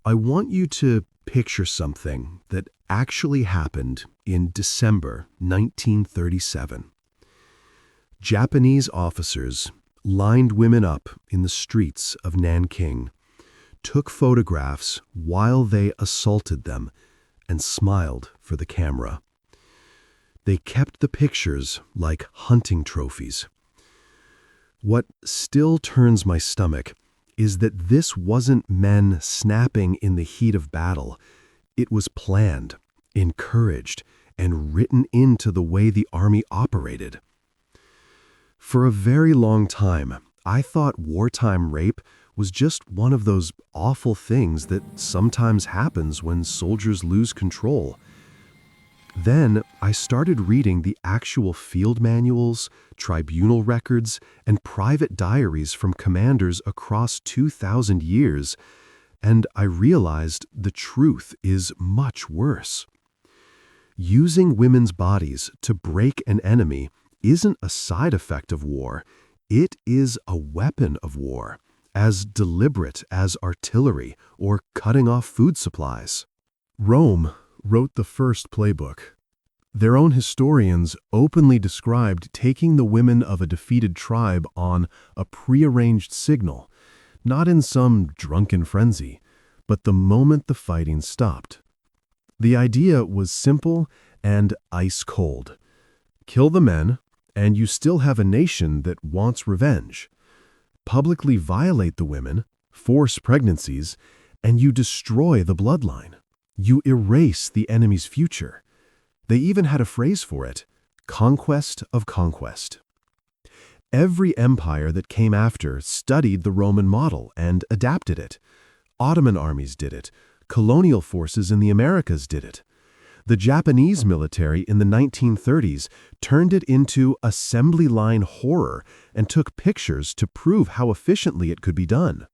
I want you to picture something that actually happened in December 1937. Japanese officers lined women up in the streets of Nanking, took photographs while they assaulted them, and smiled for the camera. They kept the pictures like hunting trophies. What still turns my stomach is that this wasn't men snapping in the heat of battle. It was planned, encouraged, and written into the way the army operated. For a very long time, I thought wartime rape was just one of those awful things that sometimes happens when soldiers lose control. Then I started reading the actual field manuals, tribunal records, and private diaries from commanders across 2,000 years, and I realized the truth is much worse. Using women's bodies to break an enemy isn't a side effect of war, it is a weapon of war, as deliberate as artillery or cutting off food supplies. Rome wrote the first playbook. Their own historians openly described taking the women of a defeated tribe on a prearranged signal, not in some drunken frenzy, but the moment the fighting stopped. The idea was simple and ice cold. Kill the men, and you still have a nation that wants revenge. Publicly violate the women, force pregnancies, and you destroy the bloodline. You erase the enemy's future. They even had a phrase for it: conquest of conquest. Every empire that came after studied the Roman model and adapted it. Ottoman armies did it. Colonial forces in the Americas did it. The Japanese military in the 1930s turned it into assembly line horror and took pictures to prove how efficiently it could be done.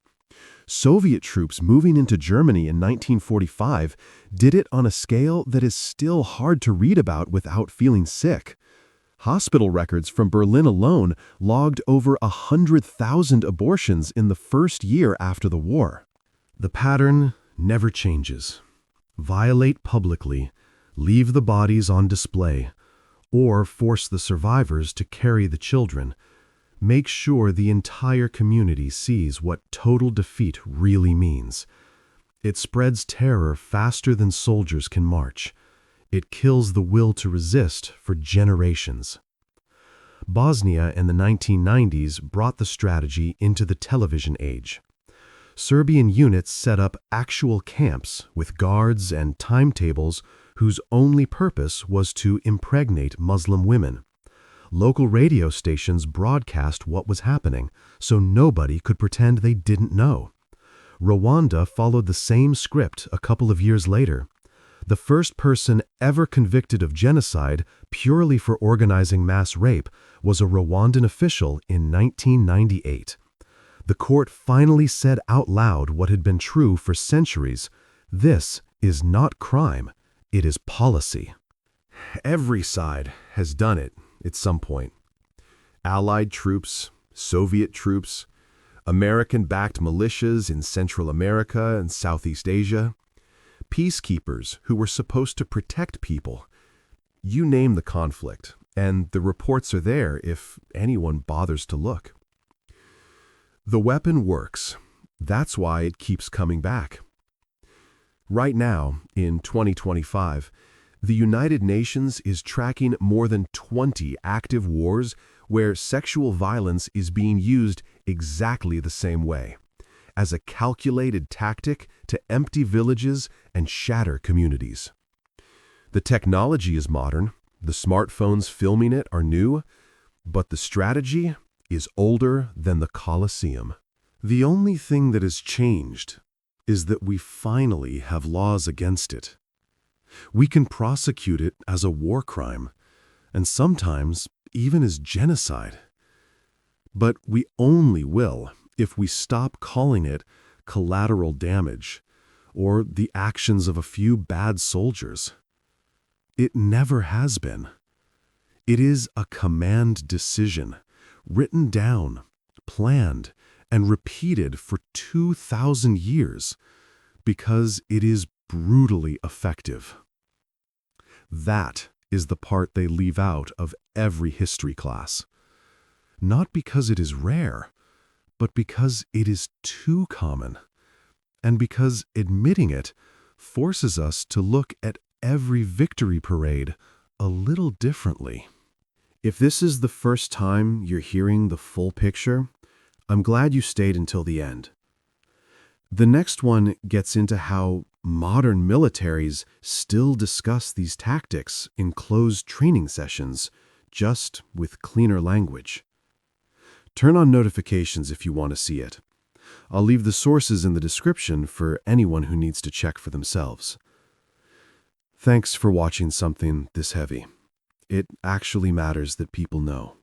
Soviet troops moving into Germany in 1945 did it on a scale that is still hard to read about without feeling sick. Hospital records from Berlin alone logged over 100,000 abortions in the first year after the war. The pattern never changes. Violate publicly, leave the bodies on display, or force the survivors to carry the children. Make sure the entire community sees what total defeat really means. It spreads terror faster than soldiers can march. It kills the will to resist for generations. Bosnia in the 1990s brought the strategy into the television age. Serbian units set up actual camps with guards and timetables whose only purpose was to impregnate Muslim women. Local radio stations broadcast what was happening, so nobody could pretend they didn't know. Rwanda followed the same script a couple of years later. The first person ever convicted of genocide purely for organizing mass rape was a Rwandan official in 1998. The court finally said out loud what had been true for centuries: this is not crime, it is policy. Every side has done it at some point. Allied troops, Soviet troops, American-backed militias in Central America and Southeast Asia, peacekeepers who were supposed to protect people. You name the conflict, and the reports are there if anyone bothers to look. The weapon works. That's why it keeps coming back. Right now, in 2025, the United Nations is tracking more than 20 active wars where sexual violence is being used exactly the same way, as a calculated tactic to empty villages and shatter communities. The technology is modern, the smartphones filming it are new, but the strategy is older than the Colosseum. The only thing that has changed is that we finally have laws against it. We can prosecute it as a war crime, and sometimes even as genocide. But we only will if we stop calling it collateral damage or the actions of a few bad soldiers. It never has been. It is a command decision, written down, planned, and repeated for 2,000 years, Because it is brutally effective. That is the part they leave out of every history class. Not because it is rare, but because it is too common. And because admitting it forces us to look at every victory parade a little differently. If this is the first time you're hearing the full picture, I'm glad you stayed until the end. The next one gets into how modern militaries still discuss these tactics in closed training sessions, just with cleaner language. Turn on notifications if you want to see it. I'll leave the sources in the description for anyone who needs to check for themselves. Thanks for watching something this heavy. It actually matters that people know.